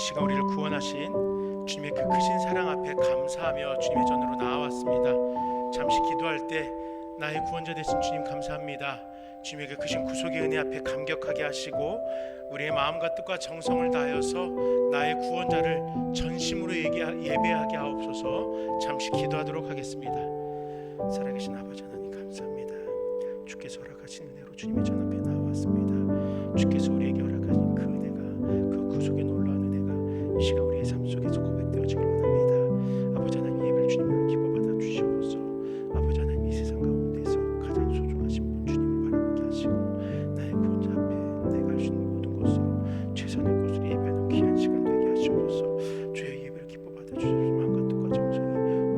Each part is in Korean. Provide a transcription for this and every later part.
시간 우리를 구원하신 주님의 그 크신 사랑 앞에 감사하며 주님의 전으로 나아왔습니다. 잠시 기도할 때 나의 구원자 되신 주님 감사합니다. 주님의 그 크신 구속의 은혜 앞에 감격하게 하시고 우리의 마음과 뜻과 정성을 다하여서 나의 구원자를 전심으로 예배하게 하옵소서. 잠시 기도하도록 하겠습니다. 살아계신 아버지 하나님 감사합니다. 주께서 허락하신 은혜로 주님의 전 앞에 나왔습니다. 주께서 우리에게 허락하신 그 은혜가, 그 구속의 놀라운 은혜가 이 시간 우리의 삶 속에서 고백되어지길 원합니다. 아버지 하나님, 예배를 주님으로 기뻐 받아 주시옵소서. 아버지 하나님, 이 세상 가운데서 가장 소중하신 분 주님을 바라보게 하시고 나의 구원자 앞에 내가 할 수 있는 모든 것으로 최선의 것으로 예배하는 귀한 시간 되게 하시옵소서. 주의 예배를 기뻐 받아 주시옵소서. 마음과 뜻과 정성이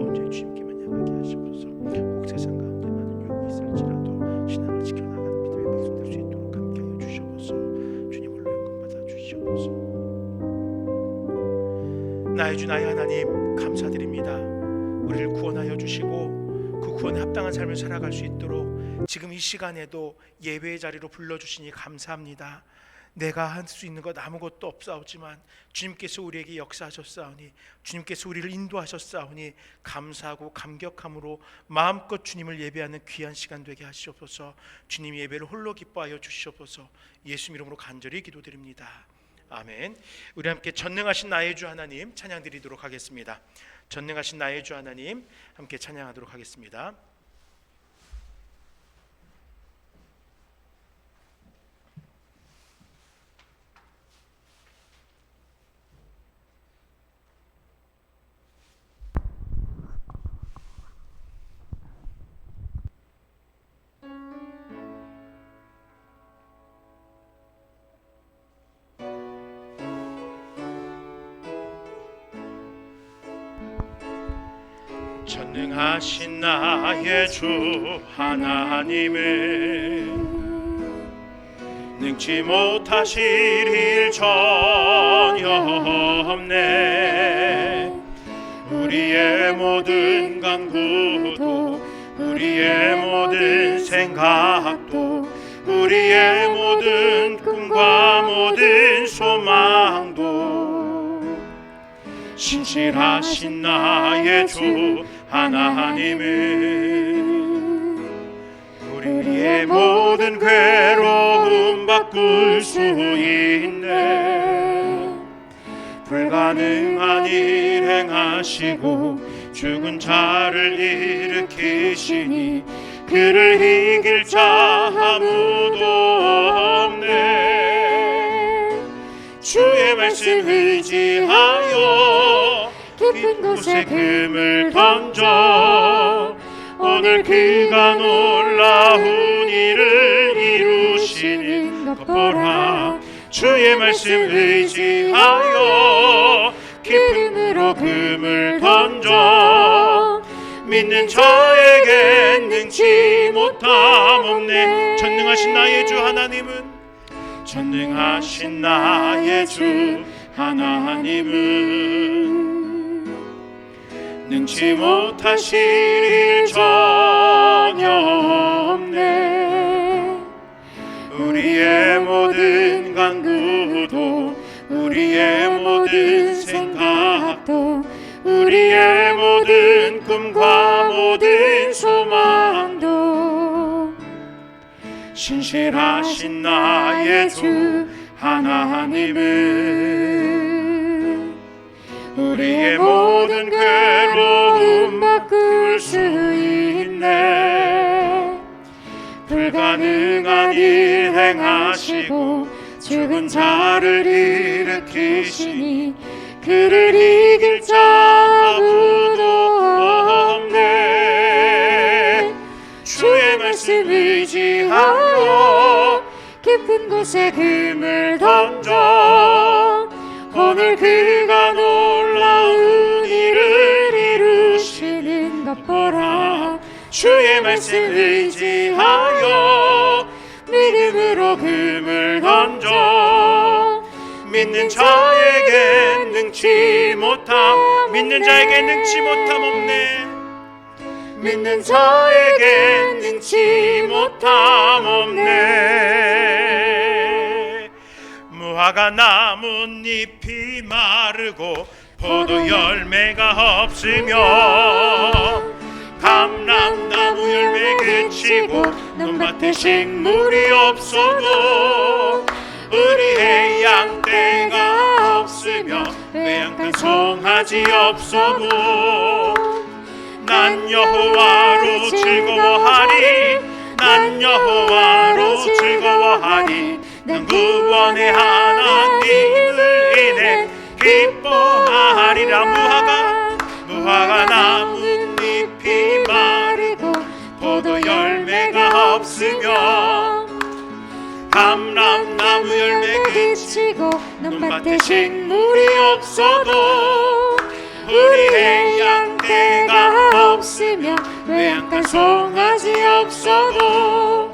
온전히 주님께만 향하게 하시옵소서. 혹 세상 가운데 많은 유혹이 있을지라도 신앙을 지켜나가는 믿음의 백성 될 수 있도록 함께 하여 주시옵소서. 주님 홀로 영광 받아 주시옵소서. 나의 주 나의 하나님 감사드립니다. 우리를 구원하여 주시고 그 구원에 합당한 삶을 살아갈 수 있도록 지금 이 시간에도 예배의 자리로 불러주시니 감사합니다. 내가 할 수 있는 것 아무것도 없사오지만 주님께서 우리에게 역사하셨사오니, 주님께서 우리를 인도하셨사오니 감사하고 감격함으로 마음껏 주님을 예배하는 귀한 시간 되게 하시옵소서. 주님 예배를 홀로 기뻐하여 주시옵소서. 예수 이름으로 간절히 기도드립니다. 아멘. 우리 함께 전능하신 나의 주 하나님 찬양 드리도록 하겠습니다. 전능하신 나의 주 하나님 함께 찬양하도록 하겠습니다. 전능하신 나의 주 하나님은 능치 못하실 일 전혀 없네. 우리의 모든 간구도, 우리의 모든 생각도, 우리의 모든 꿈과 모든 소망도 신실하신 나의 주 하나님은 우리의 모든 괴로움 바꿀 수 있네. 불가능한 일 행하시고 죽은 자를 일으키시니 그를 이길 자 아무도 없네. 주의 말씀 의지하여 깊은 곳에 금을 던져 오늘 그가 놀라운 일을 이루시는 것 보라. 주의 말씀 의지하여 깊음으로 금을 던져 믿는 자에겐 능치 못함 없네. 전능하신 나의 주 하나님은, 전능하신 나의 주 하나님은 능치 못하실 일 전혀 없네. 우리의 모든 간구도, 우리의 모든 생각도, 우리의 모든 꿈과 모든 소망도 신실하신 나의 주 하나님은 우리의 모든 괴로움 바꿀 수 있네. 불가능한 일 행하시고 죽은 자를 일으키시니 그를 이길 자 아무도 없네. 주의 말씀 의지하여 깊은 곳에 금을 던져 오늘 그가 놀라운 일을 이루시는 것 보라. 주의 말씀 의지하여 믿음으로 금을 던져 믿는 자에겐 능치 못함, 믿는 자에겐 능치 못함 없네. 믿는 자에겐 능치 못함 없네. 무화과 나뭇잎이 마르고 포도 열매가 없으며 감람나무 열매 그치고 논밭에 식물이 없어도 우리의 양떼가 없으며 외양간 송아지 없어도 난 여호와로 즐거워하리 난 여호와로 즐거워하리 난 구원의 하나님을 인해 기뻐하리라. 무화과 나뭇잎이 마르고 포도 열매가 없으며 감람나무 열매 그치고 논밭에 식물이 없어도 우리의 양떼가 없으며 외양간 송아지 없어도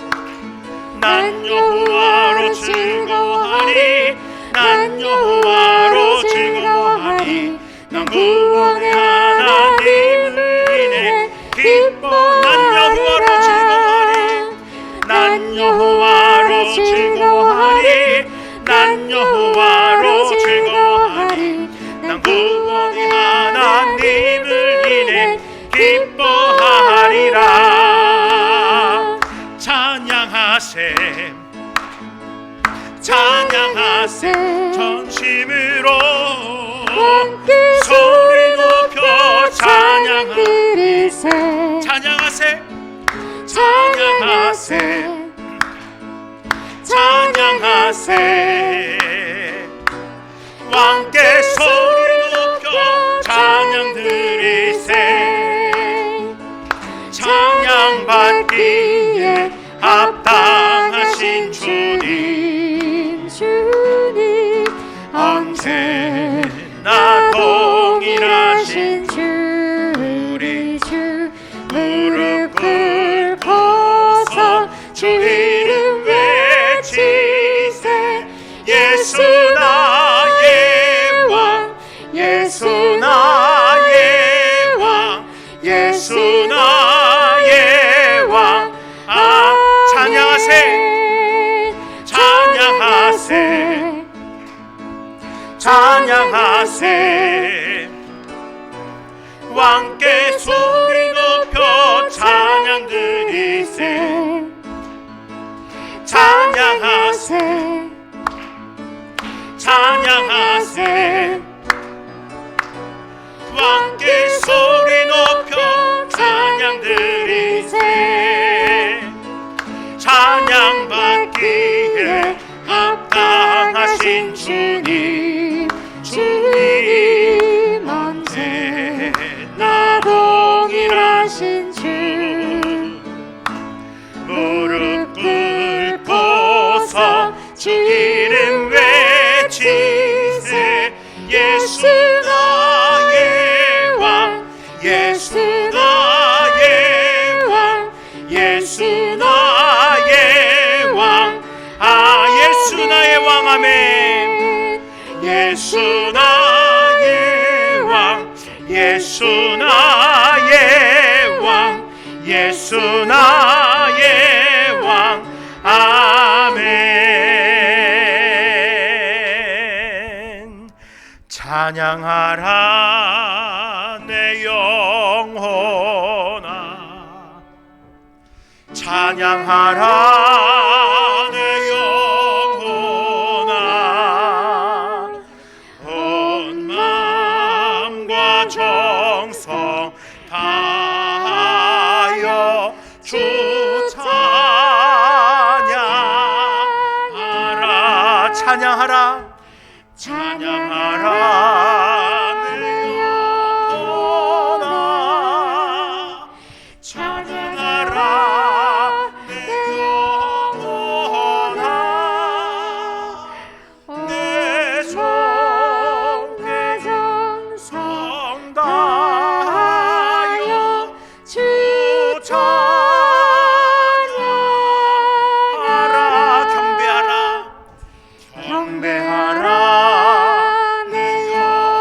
난 여호와로 즐거워하리 난 여호와로 즐거워하리 난 구원의 하나님을 인해 기뻐 난 여호와로 즐거워하리 난 여호와로 즐거워하리 난 여호와로 즐거워하리 난 구원의 하나님을 인해 기뻐하리라. 찬양하세 찬양하세 전심으로 소리 높여 찬양하세 찬양하세 찬양하세 찬양하세 왕께 소리 높여 찬양 드리세 찬양받기에 합당하신 주님 언제나 동일하신 주 우리 주 무릎 꿇고서 주 이름 외치세 예수 나의 왕 예수 나의 왕 예수 나의 왕 찬양하세 찬양하세 찬양하세 왕께 소리 높여 찬양 드리세 찬양하세 찬양하세 왕께 소리 높여 찬양 드리세 찬양받기에 합당하신 주님 주님 언제나 동일하신 주 무릎 꿇고서 주 이름 외치세 예수 나의 왕 예수 나의 왕 예수 나의 왕 예수 나의 왕 아멘 예수 나의 왕 예수 나의 왕 예수 나의 왕 아멘 찬양하라 내 영혼아 찬양하라 내 영혼아 온 마음과 정성 다하여 주 찬양하라 찬양하라 찬양하라 내 영혼아 찬양하라 내 영혼아 내 정성 다하여 주 찬양하라 경배하라 경배하라 내 영혼아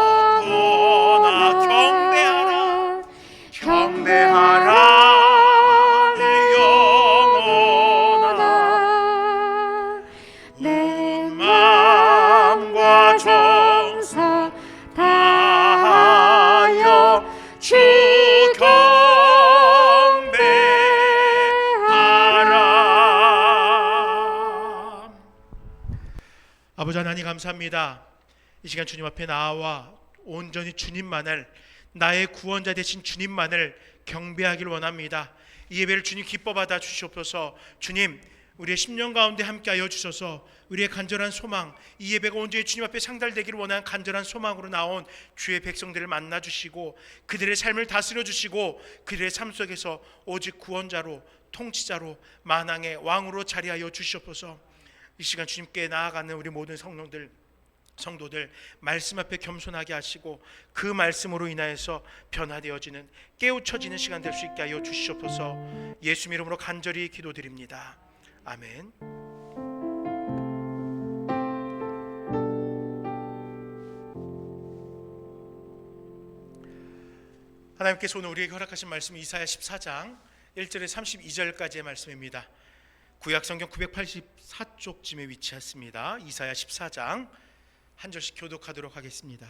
하나님 감사합니다. 이 시간 주님 앞에 나와 온전히 주님만을, 나의 구원자 되신 주님만을 경배하길 원합니다. 이 예배를 주님 기뻐 받아 주시옵소서. 주님, 우리의 심령 가운데 함께하여 주셔서 우리의 간절한 소망, 이 예배가 온전히 주님 앞에 상달되기를 원하는 간절한 소망으로 나온 주의 백성들을 만나 주시고 그들의 삶을 다스려 주시고 그들의 삶 속에서 오직 구원자로, 통치자로, 만왕의 왕으로 자리하여 주시옵소서. 이 시간 주님께 나아가는 우리 모든 성도들 말씀 앞에 겸손하게 하시고 그 말씀으로 인하여서 변화되어지는, 깨우쳐지는 시간 될 수 있게 하여 주시옵소서. 예수 이름으로 간절히 기도드립니다. 아멘. 하나님께서 오늘 우리에게 허락하신 말씀은 이사야 14장 1절에 32절까지의 말씀입니다. 구약성경 984쪽쯤에 위치했습니다. 이사야 14장 한 절씩 교독하도록 하겠습니다.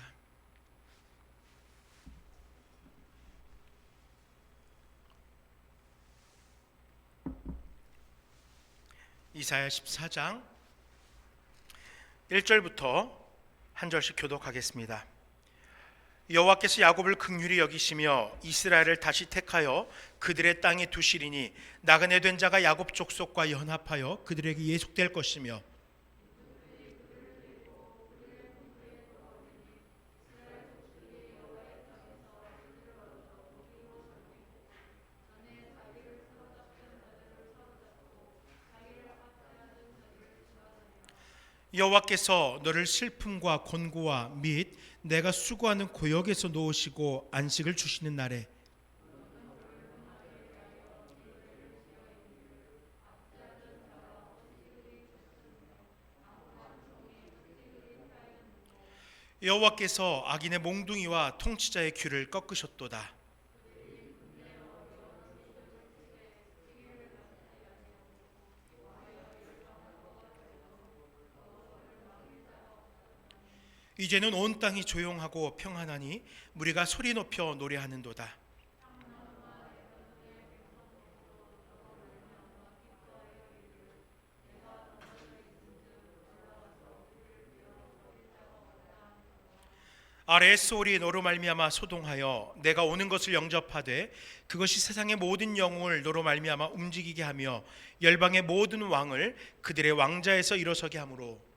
이사야 14장 1절부터 한 절씩 교독하겠습니다. 여호와께서 야곱을 긍휼히 여기시며 이스라엘을 다시 택하여 그들의 땅에 두시리니 나그네 된 자가 야곱 족속과 연합하여 그들에게 예속될 것이며 여호와께서 너를 슬픔과 곤고와 및 내가 수고하는 고역에서 놓으시고 안식을 주시는 날에 여호와께서 악인의 몽둥이와 통치자의 귀를 꺾으셨도다. 이제는 온 땅이 조용하고 평안하니 무리가 소리 높여 노래하는도다. 아래의 소울이 너로 말미암아 소동하여 내가 오는 것을 영접하되 그것이 세상의 모든 영웅을 너로 말미암아 움직이게 하며 열방의 모든 왕을 그들의 왕자에서 일어서게 하므로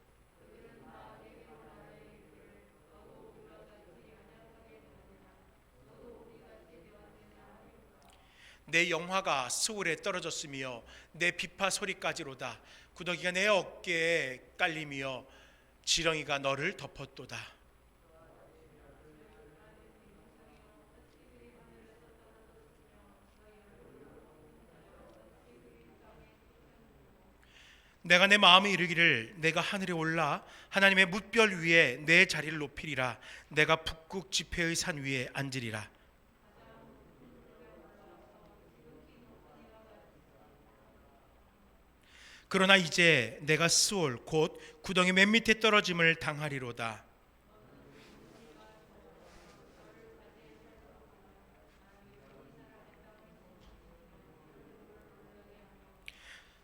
내 영화가 스올에 떨어졌으며 내 비파 소리까지로다. 구더기가 내 어깨에 깔리며 지렁이가 너를 덮었도다. 내가 내 마음에 이르기를 내가 하늘에 올라 하나님의 뭇별 위에 내 자리를 높이리라. 내가 북극 지폐의 산 위에 앉으리라. 그러나 이제 내가 스올 곧 구덩이 맨 밑에 떨어짐을 당하리로다.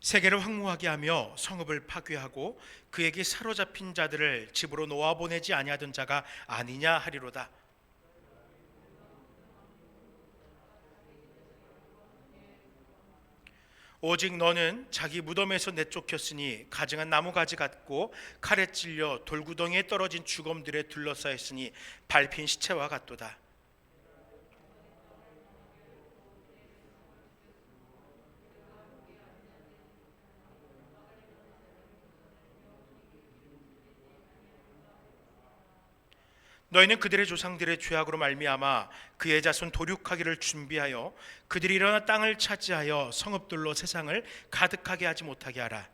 세계를 황무하게 하며 성읍을 파괴하고 그에게 사로잡힌 자들을 집으로 놓아보내지 아니하던 자가 아니냐 하리로다. 오직 너는 자기 무덤에서 내쫓겼으니 가증한 나무가지 같고 칼에 찔려 돌구덩이에 떨어진 주검들에 둘러싸였으니 밟힌 시체와 같도다. 너희는 그들의 조상들의 죄악으로 말미암아 그의 자손 도륙하기를 준비하여 그들이 일어나 땅을 차지하여 성읍들로 세상을 가득하게 하지 못하게 하라.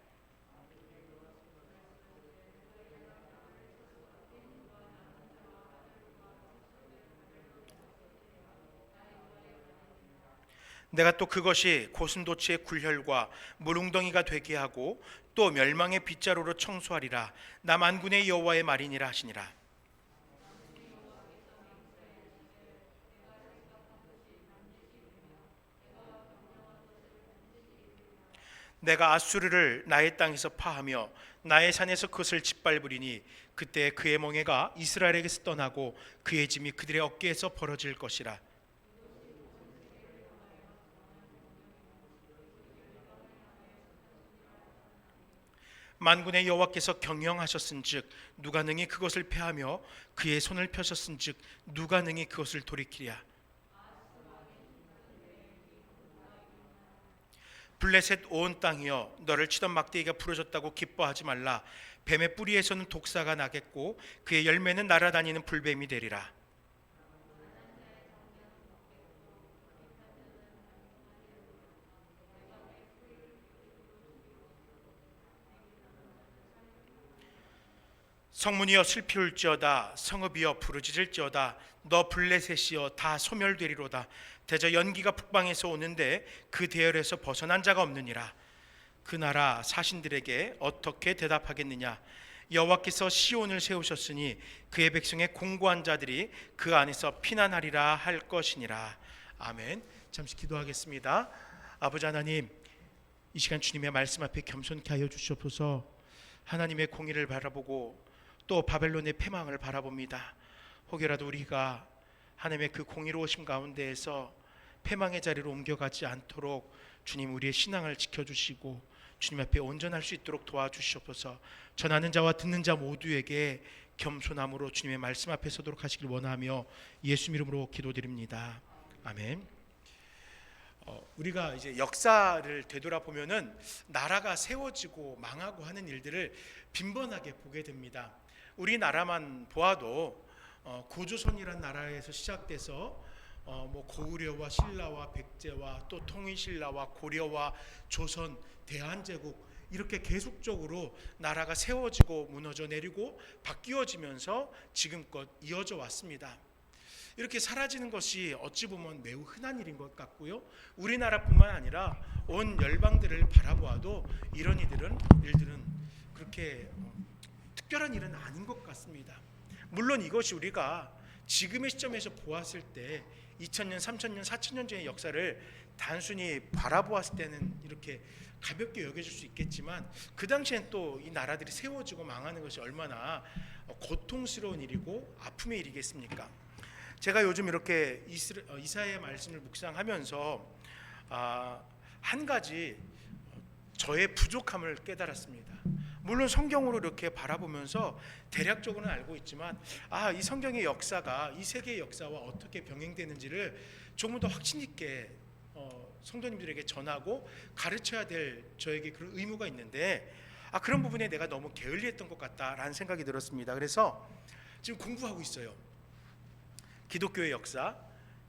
내가 또 그것이 고슴도치의 굴혈과 물웅덩이가 되게 하고 또 멸망의 빗자루로 청소하리라. 나 만군의 여호와의 말이니라 하시니라. 내가 아수르를 나의 땅에서 파하며 나의 산에서 그것을 짓밟으리니 그때 그의 멍에가 이스라엘에게서 떠나고 그의 짐이 그들의 어깨에서 벌어질 것이라. 만군의 여호와께서 경영하셨은즉 누가 능히 그것을 패하며 그의 손을 펴셨은즉 누가 능히 그것을 돌이키랴. 블레셋 온 땅이여 너를 치던 막대기가 부러졌다고 기뻐하지 말라. 뱀의 뿌리에서는 독사가 나겠고 그의 열매는 날아다니는 불뱀이 되리라. 성문이여 슬피 울지어다. 성읍이여 부르짖을지어다. 너 블레셋이여 다 소멸되리로다. 대저 연기가 북방에서 오는데 그 대열에서 벗어난 자가 없느니라. 그 나라 사신들에게 어떻게 대답하겠느냐. 여호와께서 시온을 세우셨으니 그의 백성의 공고한 자들이 그 안에서 피난하리라 할 것이니라. 아멘. 잠시 기도하겠습니다. 아버지 하나님, 이 시간 주님의 말씀 앞에 겸손케 하여 주시옵소서. 하나님의 공의를 바라보고 또 바벨론의 패망을 바라봅니다. 혹여라도 우리가 하나님의 그 공의로우심 가운데에서 패망의 자리로 옮겨가지 않도록 주님 우리의 신앙을 지켜주시고 주님 앞에 온전할 수 있도록 도와주시옵소서. 전하는 자와 듣는 자 모두에게 겸손함으로 주님의 말씀 앞에 서도록 하시길 원하며 예수 이름으로 기도드립니다. 아멘. 우리가 이제 역사를 되돌아보면은 나라가 세워지고 망하고 하는 일들을 빈번하게 보게 됩니다. 우리나라만 보아도 고조선이라는 나라에서 시작돼서 고구려와 신라와 백제와 또 통일신라와 고려와 조선, 대한제국 이렇게 계속적으로 나라가 세워지고 무너져 내리고 바뀌어지면서 지금껏 이어져 왔습니다. 이렇게 사라지는 것이 어찌 보면 매우 흔한 일인 것 같고요. 우리나라뿐만 아니라 온 열방들을 바라보아도 이런 일들은 그렇게 특별한 일은 아닌 것 같습니다. 물론 이것이 우리가 지금의 시점에서 보았을 때 2000년, 3000년, 4000년 전의 역사를 단순히 바라보았을 때는 이렇게 가볍게 여겨질 수 있겠지만 그 당시엔 또 이 나라들이 세워지고 망하는 것이 얼마나 고통스러운 일이고 아픔의 일이겠습니까? 제가 요즘 이렇게 이사야의 말씀을 묵상하면서 한 가지 저의 부족함을 깨달았습니다. 물론 성경으로 이렇게 바라보면서 대략적으로는 알고 있지만 이 성경의 역사가 이 세계의 역사와 어떻게 병행되는지를 조금 더 확신 있게 성도님들에게 전하고 가르쳐야 될 저에게 그런 의무가 있는데 그런 부분에 내가 너무 게을리했던 것 같다라는 생각이 들었습니다. 그래서 지금 공부하고 있어요. 기독교의 역사,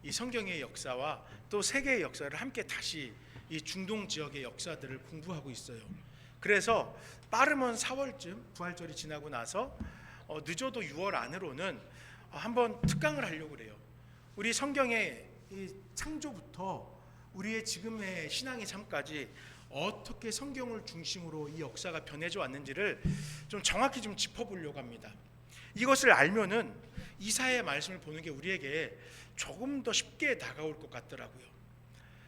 이 성경의 역사와 또 세계의 역사를 함께 다시 이 중동 지역의 역사들을 공부하고 있어요. 그래서 빠르면 4월쯤 부활절이 지나고 나서 늦어도 6월 안으로는 한번 특강을 하려고 그래요. 우리 성경의 이 창조부터 우리의 지금의 신앙의 삶까지 어떻게 성경을 중심으로 이 역사가 변해져 왔는지를 좀 정확히 좀 짚어보려고 합니다. 이것을 알면은 이사야의 말씀을 보는 게 우리에게 조금 더 쉽게 다가올 것 같더라고요.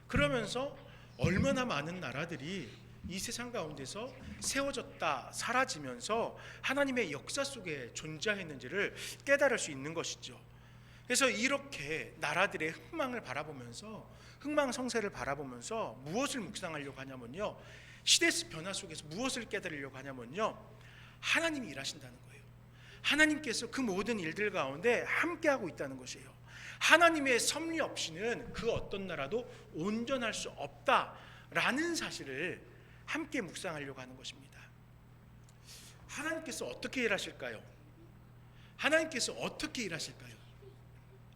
그러면서 얼마나 많은 나라들이 이 세상 가운데서 세워졌다 사라지면서 하나님의 역사 속에 존재했는지를 깨달을 수 있는 것이죠. 그래서 이렇게 나라들의 흥망을 바라보면서 흥망성쇠를 바라보면서 무엇을 묵상하려고 하냐면요, 시대 변화 속에서 무엇을 깨달으려고 하냐면요, 하나님이 일하신다는 거예요. 하나님께서 그 모든 일들 가운데 함께하고 있다는 것이에요. 하나님의 섭리 없이는 그 어떤 나라도 온전할 수 없다라는 사실을 함께 묵상하려고 하는 것입니다. 하나님께서 어떻게 일하실까요? 하나님께서 어떻게 일하실까요?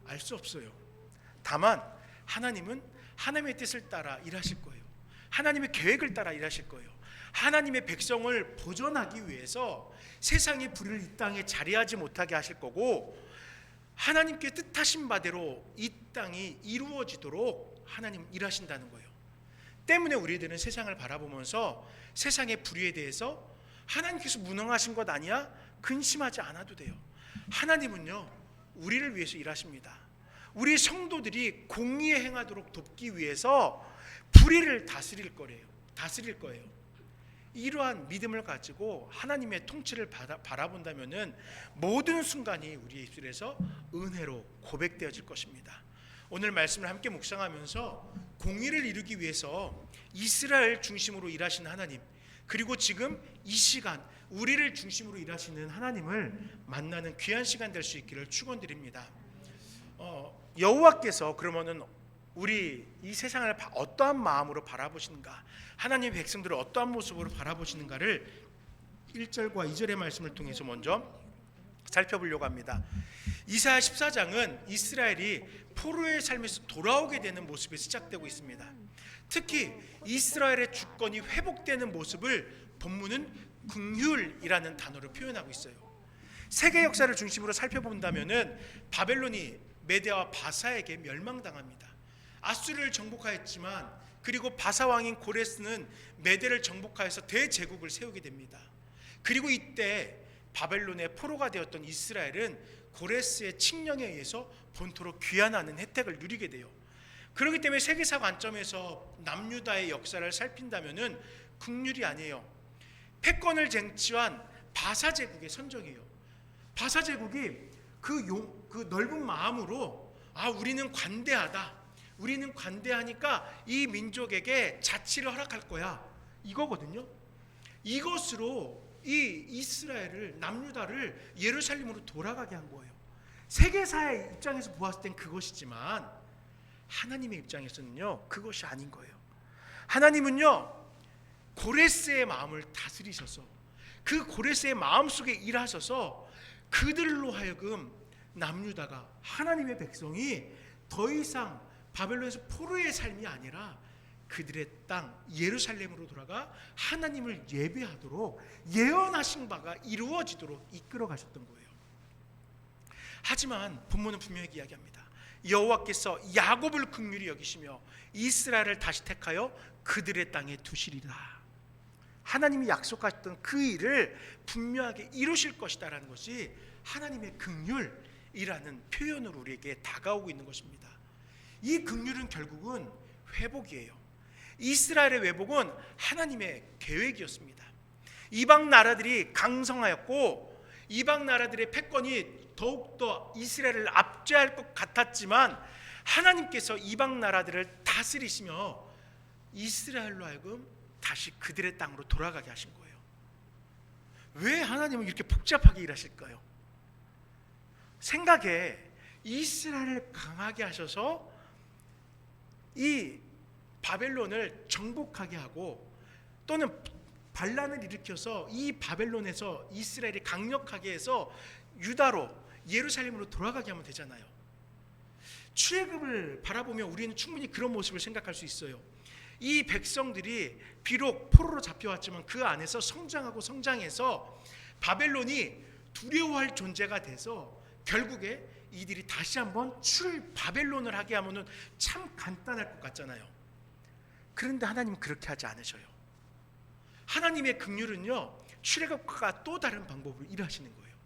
알 수 없어요. 다만 하나님은 하나님의 뜻을 따라 일하실 거예요. 하나님의 계획을 따라 일하실 거예요. 하나님의 백성을 보존하기 위해서 세상의 불의를 이 땅에 자리하지 못하게 하실 거고, 하나님께 뜻하신 바대로 이 땅이 이루어지도록 하나님 일하신다는 거예요. 때문에 우리들은 세상을 바라보면서 세상의 불의에 대해서 하나님께서 무능하신 것 아니야? 근심하지 않아도 돼요. 하나님은요, 우리를 위해서 일하십니다. 우리 성도들이 공의에 행하도록 돕기 위해서 불의를 다스릴 거예요. 이러한 믿음을 가지고 하나님의 통치를 바라본다면은 모든 순간이 우리의 입술에서 은혜로 고백되어질 것입니다. 오늘 말씀을 함께 묵상하면서 공의를 이루기 위해서 이스라엘 중심으로 일하시는 하나님, 그리고 지금 이 시간 우리를 중심으로 일하시는 하나님을 만나는 귀한 시간 될 수 있기를 축원드립니다. 여호와께서 그러면은 우리 이 세상을 어떠한 마음으로 바라보시는가, 하나님의 백성들을 어떠한 모습으로 바라보시는가를 1절과 2절의 말씀을 통해서 먼저 살펴보려고 합니다. 이사야 14장은 이스라엘이 포로의 삶에서 돌아오게 되는 모습이 시작되고 있습니다. 특히 이스라엘의 주권이 회복되는 모습을 본문은 긍휼이라는 단어로 표현하고 있어요. 세계 역사를 중심으로 살펴본다면은 바벨론이 메대와 바사에게 멸망당합니다. 아수르를 정복하였지만, 그리고 바사 왕인 고레스는 메대를 정복하여서 대제국을 세우게 됩니다. 그리고 이때 바벨론의 포로가 되었던 이스라엘은 고레스의 칙령에 의해서 본토로 귀환하는 혜택을 누리게 돼요. 그렇기 때문에 세계사 관점에서 남유다의 역사를 살핀다면은 긍휼이 아니에요. 패권을 쟁취한 바사 제국의 선정이에요. 바사 제국이 그 넓은 마음으로 우리는 관대하다, 우리는 관대하니까 이 민족에게 자치를 허락할 거야, 이거거든요. 이것으로 이 이스라엘을, 남유다를 예루살렘으로 돌아가게 한 거예요. 세계사의 입장에서 보았을 땐 그것이지만 하나님의 입장에서는요, 그것이 아닌 거예요. 하나님은요, 고레스의 마음을 다스리셔서 그 고레스의 마음속에 일하셔서 그들로 하여금 남유다가, 하나님의 백성이 더 이상 바벨론에서 포로의 삶이 아니라 그들의 땅 예루살렘으로 돌아가 하나님을 예배하도록 예언하신 바가 이루어지도록 이끌어 가셨던 거예요. 하지만 본문은 분명히 이야기합니다. 여호와께서 야곱을 긍휼히 여기시며 이스라엘을 다시 택하여 그들의 땅에 두시리라. 하나님이 약속하셨던 그 일을 분명하게 이루실 것이다라는 것이 하나님의 긍휼이라는 표현으로 우리에게 다가오고 있는 것입니다. 이 긍휼은 결국은 회복이에요. 이스라엘의 회복은 하나님의 계획이었습니다. 이방 나라들이 강성하였고 이방 나라들의 패권이 더욱더 이스라엘을 압제할 것 같았지만 하나님께서 이방 나라들을 다스리시며 이스라엘로 하여금 다시 그들의 땅으로 돌아가게 하신 거예요. 왜 하나님은 이렇게 복잡하게 일하실까요? 생각에 이스라엘을 강하게 하셔서 이 바벨론을 정복하게 하고, 또는 반란을 일으켜서 이 바벨론에서 이스라엘이 강력하게 해서 유다로, 예루살렘으로 돌아가게 하면 되잖아요. 출애굽을 바라보면 우리는 충분히 그런 모습을 생각할 수 있어요. 이 백성들이 비록 포로로 잡혀왔지만 그 안에서 성장해서 바벨론이 두려워할 존재가 돼서 결국에 이들이 다시 한번 바벨론을 하게 하면은 참 간단할 것 같잖아요. 그런데 하나님은 그렇게 하지 않으셔요. 하나님의 긍휼은요, 출애굽과 또 다른 방법으로 일하시는 거예요.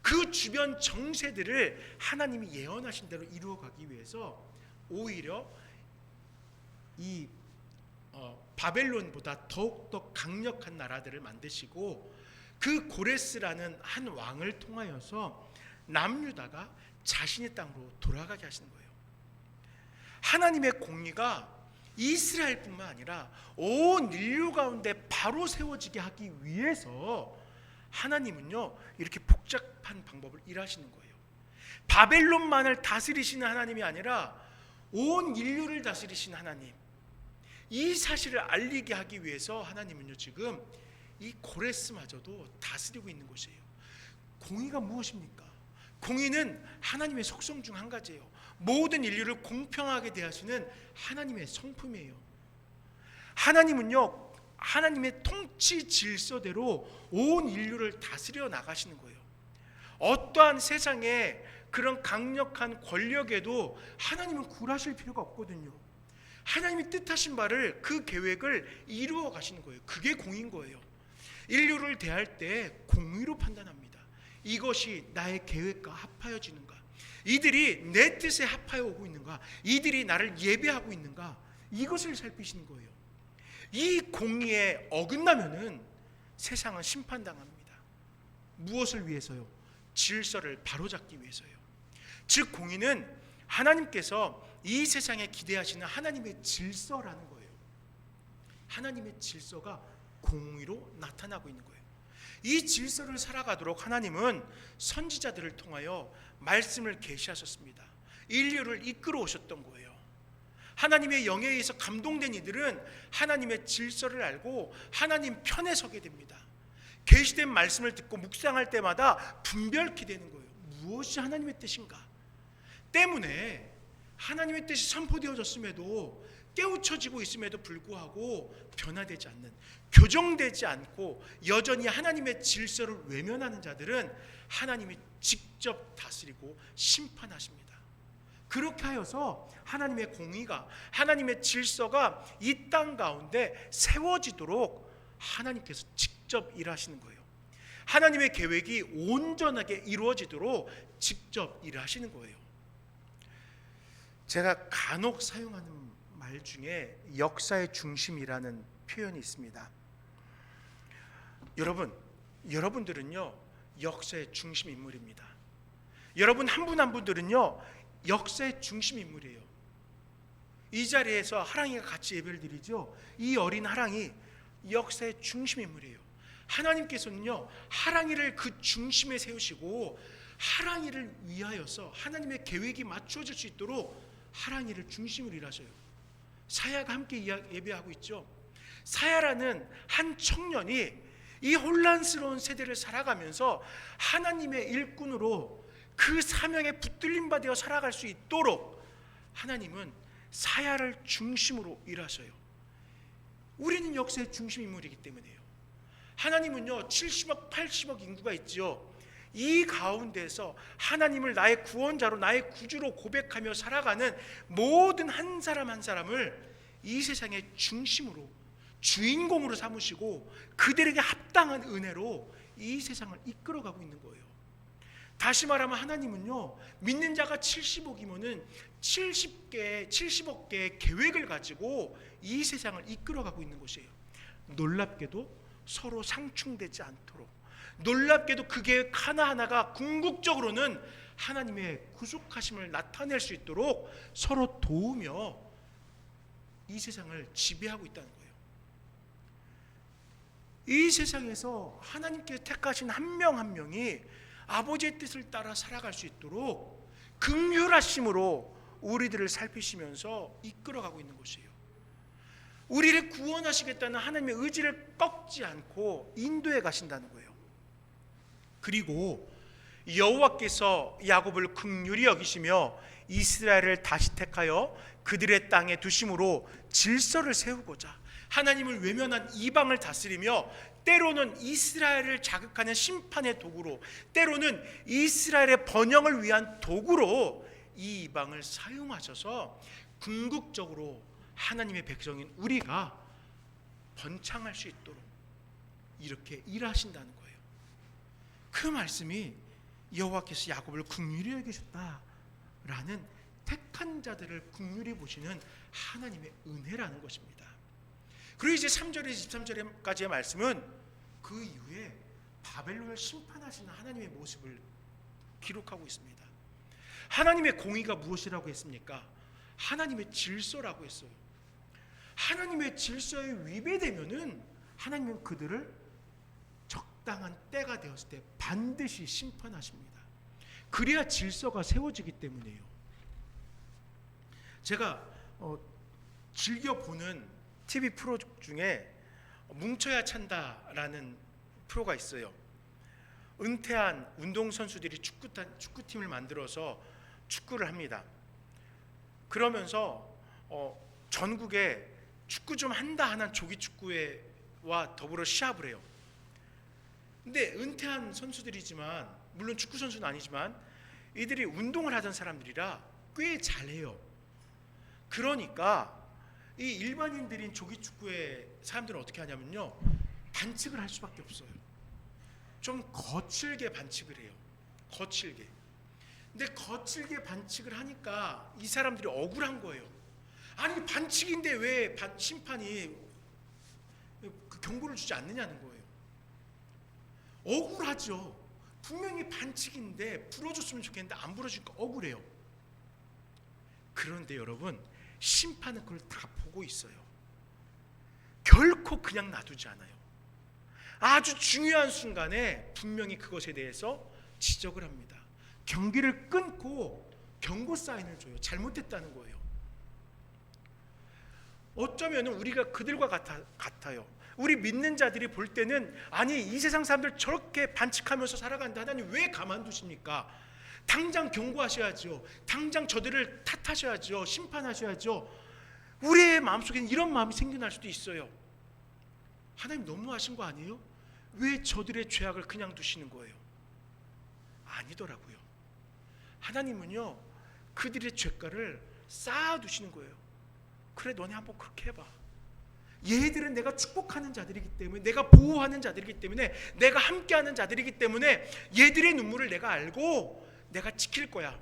그 주변 정세들을 하나님이 예언하신 대로 이루어가기 위해서 오히려 이 바벨론보다 더욱더 강력한 나라들을 만드시고, 그 고레스라는 한 왕을 통하여서 남유다가 자신의 땅으로 돌아가게 하시는 거예요. 하나님의 공의가 이스라엘뿐만 아니라 온 인류 가운데 바로 세워지게 하기 위해서 하나님은요, 이렇게 복잡한 방법을 일하시는 거예요. 바벨론만을 다스리시는 하나님이 아니라 온 인류를 다스리시는 하나님, 이 사실을 알리게 하기 위해서 하나님은요, 지금 이 고레스마저도 다스리고 있는 것이에요. 공의가 무엇입니까? 공의는 하나님의 속성 중 한 가지예요. 모든 인류를 공평하게 대하시는 하나님의 성품이에요. 하나님은요, 하나님의 통치 질서대로 온 인류를 다스려 나가시는 거예요. 어떠한 세상에 그런 강력한 권력에도 하나님은 굴하실 필요가 없거든요. 하나님이 뜻하신 바를, 그 계획을 이루어 가시는 거예요. 그게 공인 거예요. 인류를 대할 때 공의로 판단합니다. 이것이 나의 계획과 합하여지는가? 이들이 내 뜻에 합하여 오고 있는가? 이들이 나를 예배하고 있는가? 이것을 살피시는 거예요. 이 공의에 어긋나면은 세상은 심판당합니다. 무엇을 위해서요? 질서를 바로잡기 위해서요. 즉 공의는 하나님께서 이 세상에 기대하시는 하나님의 질서라는 거예요. 하나님의 질서가 공의로 나타나고 있는 거예요. 이 질서를 살아가도록 하나님은 선지자들을 통하여 말씀을 계시하셨습니다. 인류를 이끌어 오셨던 거예요. 하나님의 영에 의해서 감동된 이들은 하나님의 질서를 알고 하나님 편에 서게 됩니다. 계시된 말씀을 듣고 묵상할 때마다 분별케 되는 거예요. 무엇이 하나님의 뜻인가? 때문에 하나님의 뜻이 선포되어졌음에도 깨우쳐지고 있음에도 불구하고 변화되지 않는, 교정되지 않고 여전히 하나님의 질서를 외면하는 자들은 하나님이 직접 다스리고 심판하십니다. 그렇게 하여서 하나님의 공의가, 하나님의 질서가 이 땅 가운데 세워지도록 하나님께서 직접 일하시는 거예요. 하나님의 계획이 온전하게 이루어지도록 직접 일하시는 거예요. 제가 간혹 사용하는 말 중에 역사의 중심이라는 표현이 있습니다. 여러분들은요 역사의 중심 인물입니다. 여러분 한 분 한 분들은요 역사의 중심 인물이에요. 이 자리에서 하랑이가 같이 예배를 드리죠. 이 어린 하랑이 역사의 중심 인물이에요. 하나님께서는요 하랑이를 그 중심에 세우시고 하랑이를 위하여서 하나님의 계획이 맞춰질 수 있도록 하랑이를 중심으로 일하셔요. 사야가 함께 예배하고 있죠. 사야라는 한 청년이 이 혼란스러운 세대를 살아가면서 하나님의 일꾼으로 그 사명에 붙들림 받아 살아갈 수 있도록 하나님은 사야를 중심으로 일하셔요. 우리는 역사의 중심 인물이기 때문에요. 하나님은요 70억 80억 인구가 있죠. 이 가운데서 하나님을 나의 구원자로 나의 구주로 고백하며 살아가는 모든 한 사람 한 사람을 이 세상의 중심으로 주인공으로 삼으시고 그들에게 합당한 은혜로 이 세상을 이끌어가고 있는 거예요. 다시 말하면 하나님은요 믿는 자가 70억이면은 70억 개의 계획을 가지고 이 세상을 이끌어가고 있는 것이에요. 놀랍게도 서로 상충되지 않도록, 놀랍게도 그 계획 하나하나가 궁극적으로는 하나님의 구속하심을 나타낼 수 있도록 서로 도우며 이 세상을 지배하고 있다는 거예요. 이 세상에서 하나님께 택하신 한 명 한 명이 아버지의 뜻을 따라 살아갈 수 있도록 긍휼하심으로 우리들을 살피시면서 이끌어가고 있는 것이에요. 우리를 구원하시겠다는 하나님의 의지를 꺾지 않고 인도해 가신다는 거예요. 그리고 여호와께서 야곱을 긍휼히 여기시며 이스라엘을 다시 택하여 그들의 땅에 두심으로 질서를 세우고자 하나님을 외면한 이방을 다스리며 때로는 이스라엘을 자극하는 심판의 도구로, 때로는 이스라엘의 번영을 위한 도구로 이 이방을 사용하셔서 궁극적으로 하나님의 백성인 우리가 번창할 수 있도록 이렇게 일하신다는 거예요. 그 말씀이 여호와께서 야곱을 긍휼히 여기셨다라는 택한 자들을 긍휼히 보시는 하나님의 은혜라는 것입니다. 그리고 이제 3절에서 23절까지의 말씀은 그 이후에 바벨론을 심판하시는 하나님의 모습을 기록하고 있습니다. 하나님의 공의가 무엇이라고 했습니까? 하나님의 질서라고 했어요. 하나님의 질서에 위배되면은 하나님은 그들을 적당한 때가 되었을 때 반드시 심판하십니다. 그래야 질서가 세워지기 때문이에요. 제가 즐겨 보는 TV 프로 중에 뭉쳐야 찬다라는 프로가 있어요. 은퇴한 운동선수들이 축구팀을 만들어서 축구를 합니다. 그러면서 전국에 축구 좀 한다 하는 조기축구회와 더불어 시합을 해요. 근데 은퇴한 선수들이지만, 물론 축구 선수는 아니지만 이들이 운동을 하던 사람들이라 꽤 잘해요. 그러니까 이 일반인들인 조기축구회 사람들은 어떻게 하냐면요, 반칙을 할 수밖에 없어요. 좀 거칠게 반칙을 해요. 거칠게. 근데 거칠게 반칙을 하니까 이 사람들이 억울한 거예요. 아니 반칙인데 왜 심판이 경고를 주지 않느냐는 거예요. 억울하죠. 분명히 반칙인데 불어줬으면 좋겠는데 안 불어주니까 억울해요. 그런데 여러분, 심판은 그걸 다 보고 있어요. 결코 그냥 놔두지 않아요. 아주 중요한 순간에 분명히 그것에 대해서 지적을 합니다. 경기를 끊고 경고 사인을 줘요. 잘못했다는 거예요. 어쩌면 우리가 그들과 같아요. 우리 믿는 자들이 볼 때는 아니 이 세상 사람들 저렇게 반칙하면서 살아가는데 하나님 왜 가만두십니까? 당장 경고하셔야죠. 당장 저들을 탓하셔야죠. 심판하셔야죠. 우리의 마음속에는 이런 마음이 생겨날 수도 있어요. 하나님 너무하신 거 아니에요? 왜 저들의 죄악을 그냥 두시는 거예요? 아니더라고요. 하나님은요 그들의 죄가를 쌓아두시는 거예요. 그래 너네 한번 그렇게 해봐. 얘들은 내가 축복하는 자들이기 때문에, 내가 보호하는 자들이기 때문에, 내가 함께하는 자들이기 때문에 얘들의 눈물을 내가 알고 내가 지킬 거야.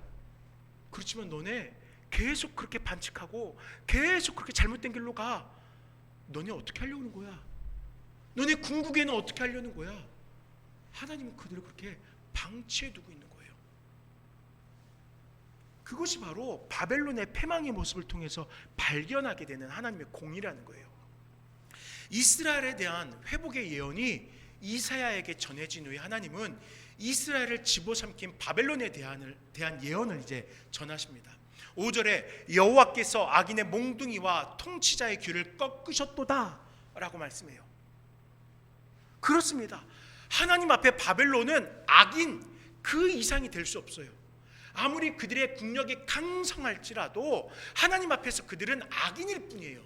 그렇지만 너네 계속 그렇게 반칙하고 계속 그렇게 잘못된 길로 가. 너네 어떻게 하려는 거야? 너네 궁극에는 어떻게 하려는 거야? 하나님은 그들을 그렇게 방치해 두고 있는 거예요. 그것이 바로 바벨론의 패망의 모습을 통해서 발견하게 되는 하나님의 공이라는 거예요. 이스라엘에 대한 회복의 예언이 이사야에게 전해진 후에 하나님은 이스라엘을 집어삼킨 바벨론에 대한 예언을 이제 전하십니다. 5절에 여호와께서 악인의 몽둥이와 통치자의 귀를 꺾으셨도다 라고 말씀해요. 그렇습니다. 하나님 앞에 바벨론은 악인 그 이상이 될 수 없어요. 아무리 그들의 국력이 강성할지라도 하나님 앞에서 그들은 악인일 뿐이에요.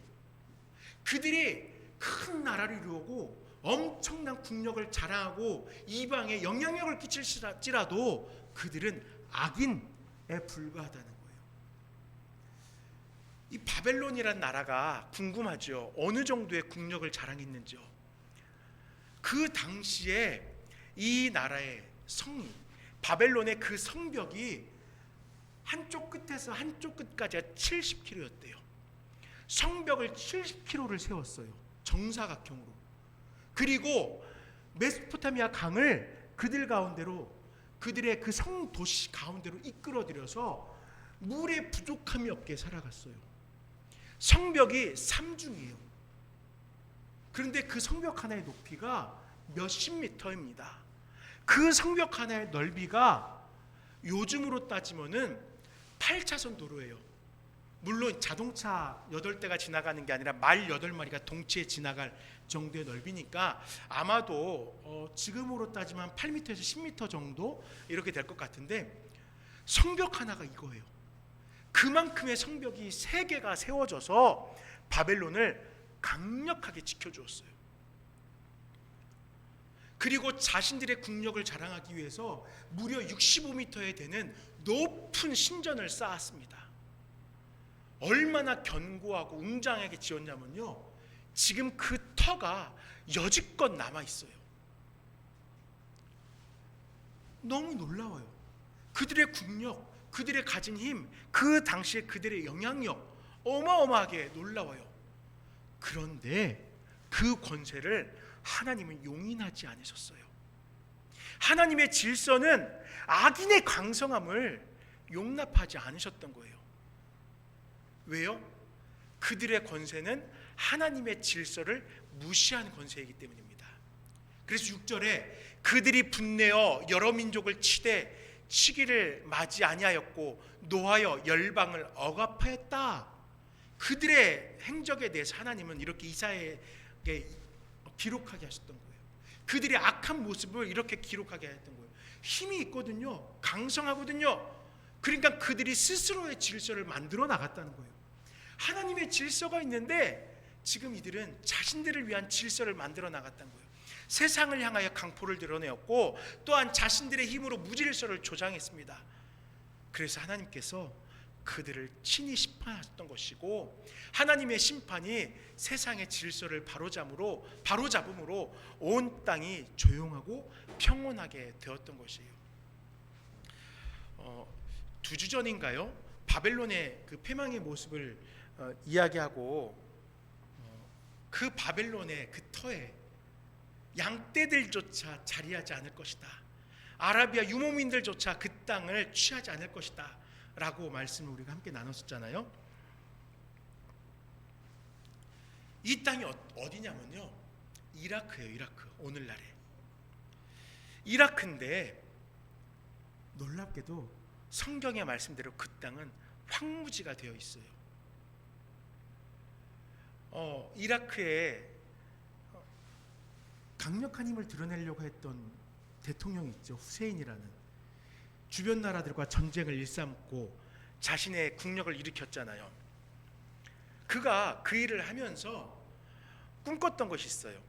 그들이 큰 나라를 이루고 엄청난 국력을 자랑하고 이방에 영향력을 끼칠지라도 그들은 악인에 불과하다는 거예요. 이 바벨론이란 나라가 궁금하죠. 어느 정도의 국력을 자랑했는지요. 그 당시에 이 나라의 성이, 바벨론의 그 성벽이 한쪽 끝에서 한쪽 끝까지가 70km였대요. 성벽을 70km를 세웠어요. 정사각형으로. 그리고 메소포타미아 강을 그들 가운데로, 그들의 그 성도시 가운데로 이끌어들여서 물에 부족함이 없게 살아갔어요. 성벽이 3중이에요. 그런데 그 성벽 하나의 높이가 몇십 미터입니다. 그 성벽 하나의 넓이가 요즘으로 따지면은 8차선 도로예요. 물론 자동차 8대가 지나가는 게 아니라 말 8마리가 동시에 지나갈 정도의 넓이니까 아마도 지금으로 따지면 8m에서 10m 정도 이렇게 될 것 같은데, 성벽 하나가 이거예요. 그만큼의 성벽이 3개가 세워져서 바벨론을 강력하게 지켜주었어요. 그리고 자신들의 국력을 자랑하기 위해서 무려 65m에 되는 높은 신전을 쌓았습니다. 얼마나 견고하고 웅장하게 지었냐면요, 지금 그 터가 여지껏 남아있어요. 너무 놀라워요. 그들의 국력, 그들의 가진 힘, 그 당시에 그들의 영향력 어마어마하게 놀라워요. 그런데 그 권세를 하나님은 용인하지 않으셨어요. 하나님의 질서는 악인의 강성함을 용납하지 않으셨던 거예요. 왜요? 그들의 권세는 하나님의 질서를 무시한 권세이기 때문입니다. 그래서 6절에 그들이 분내어 여러 민족을 치되 시기를 맞이 아니하였고 노하여 열방을 억압하였다. 그들의 행적에 대해서 하나님은 이렇게 이사야에게 기록하게 하셨던 거예요. 그들의 악한 모습을 이렇게 기록하게 했던 거예요. 힘이 있거든요. 강성하거든요. 그러니까 그들이 스스로의 질서를 만들어 나갔다는 거예요. 하나님의 질서가 있는데 지금 이들은 자신들을 위한 질서를 만들어 나갔다는 거예요. 세상을 향하여 강포를 드러내었고 또한 자신들의 힘으로 무질서를 조장했습니다. 그래서 하나님께서 그들을 친히 심판하셨던 것이고, 하나님의 심판이 세상의 질서를 바로잡음으로 온 땅이 조용하고 평온하게 되었던 것이에요. 2주 전인가요? 바벨론의 그 패망의 모습을 이야기하고 그 바벨론의 그 터에 양떼들조차 자리하지 않을 것이다. 아라비아 유목민들조차 그 땅을 취하지 않을 것이다 라고 말씀을 우리가 함께 나눴었잖아요. 이 땅이 어디냐면요, 이라크예요. 이라크. 오늘날에 이라크인데 놀랍게도 성경의 말씀대로 그 땅은 황무지가 되어 있어요. 이라크에 강력한 힘을 드러내려고 했던 대통령이 있죠. 후세인이라는. 주변 나라들과 전쟁을 일삼고 자신의 국력을 일으켰잖아요. 그가 그 일을 하면서 꿈꿨던 것이 있어요.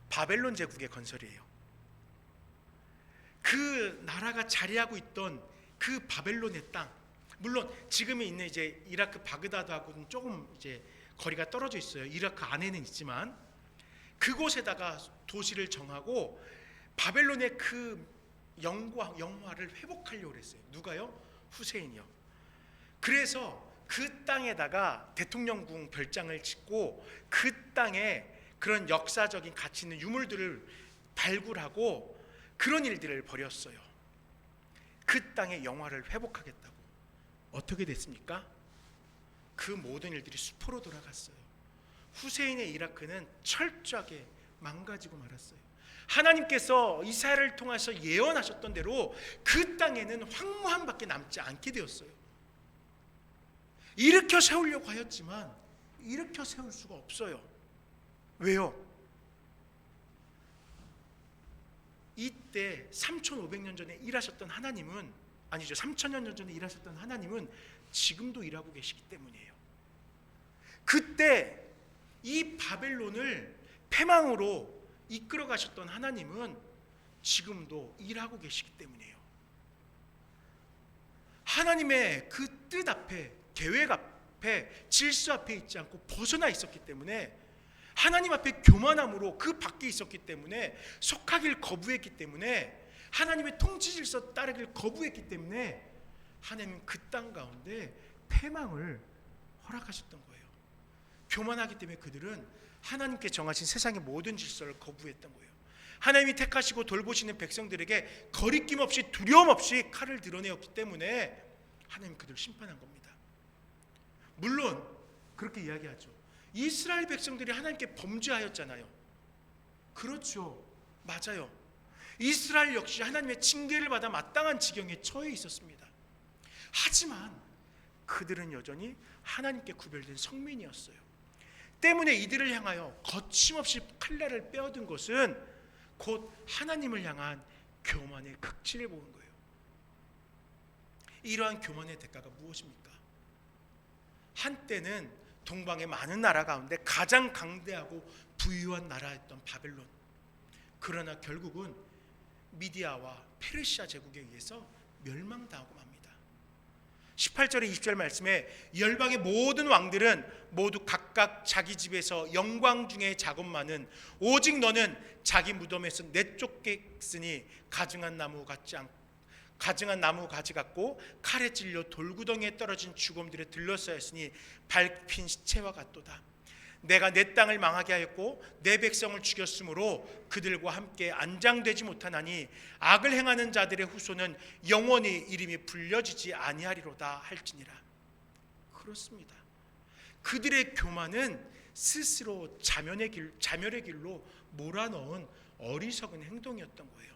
바벨론 제국의 건설이에요. 그 나라가 자리하고 있던 그 바벨론의 땅, 물론 지금에 있는 이제 이라크 바그다드하고는 조금 이제 거리가 떨어져 있어요. 이라크 안에는 있지만 그곳에다가 도시를 정하고 바벨론의 그 영화를 회복하려고 했어요. 누가요? 후세인이요. 그래서 그 땅에다가 대통령궁 별장을 짓고 그 땅에 그런 역사적인 가치 있는 유물들을 발굴하고 그런 일들을 벌였어요. 그 땅의 영화를 회복하겠다고. 어떻게 됐습니까? 그 모든 일들이 수포로 돌아갔어요. 후세인의 이라크는 철저하게 망가지고 말았어요. 하나님께서 이사야를 통해서 예언하셨던 대로 그 땅에는 황무함밖에 남지 않게 되었어요. 일으켜 세우려고 하였지만 일으켜 세울 수가 없어요. 왜요? 이때 3500년 전에 일하셨던 하나님은, 아니죠, 3000년 전에 일하셨던 하나님은 지금도 일하고 계시기 때문이에요. 그때 이 바벨론을 패망으로 이끌어 가셨던 하나님은 지금도 일하고 계시기 때문이에요. 하나님의 그 뜻 앞에, 계획 앞에, 질서 앞에 있지 않고 벗어나 있었기 때문에, 하나님 앞에 교만함으로 그 밖에 있었기 때문에, 속하길 거부했기 때문에, 하나님의 통치 질서 따르길 거부했기 때문에 하나님은 그 땅 가운데 패망을 허락하셨던 거예요. 교만하기 때문에 그들은 하나님께 정하신 세상의 모든 질서를 거부했던 거예요. 하나님이 택하시고 돌보시는 백성들에게 거리낌 없이 두려움 없이 칼을 드러내었기 때문에 하나님 그들을 심판한 겁니다. 물론 그렇게 이야기하죠. 이스라엘 백성들이 하나님께 범죄하였잖아요. 그렇죠. 맞아요. 이스라엘 역시 하나님의 징계를 받아 마땅한 지경에 처해 있었습니다. 하지만 그들은 여전히 하나님께 구별된 성민이었어요. 때문에 이들을 향하여 거침없이 칼날을 빼어든 것은 곧 하나님을 향한 교만의 극치를 보는 거예요. 이러한 교만의 대가가 무엇입니까? 한때는 동방의 많은 나라 가운데 가장 강대하고 부유한 나라였던 바벨론. 그러나 결국은 미디아와 페르시아 제국에 의해서 멸망당하고 맙니다. 18절에 20절 말씀에 열방의 모든 왕들은 모두 각각 자기 집에서 영광 중에 작업만은 오직 너는 자기 무덤에서 내쫓겠으니 가증한 나무 가지 같고 칼에 찔려 돌구덩이에 떨어진 죽음들에 들러싸였으니 밟힌 시체와 같도다. 내가 내 땅을 망하게 하였고 내 백성을 죽였으므로 그들과 함께 안장되지 못하나니 악을 행하는 자들의 후손은 영원히 이름이 불려지지 아니하리로다 할지니라. 그렇습니다. 그들의 교만은 스스로 자멸의 길로 몰아넣은 어리석은 행동이었던 거예요.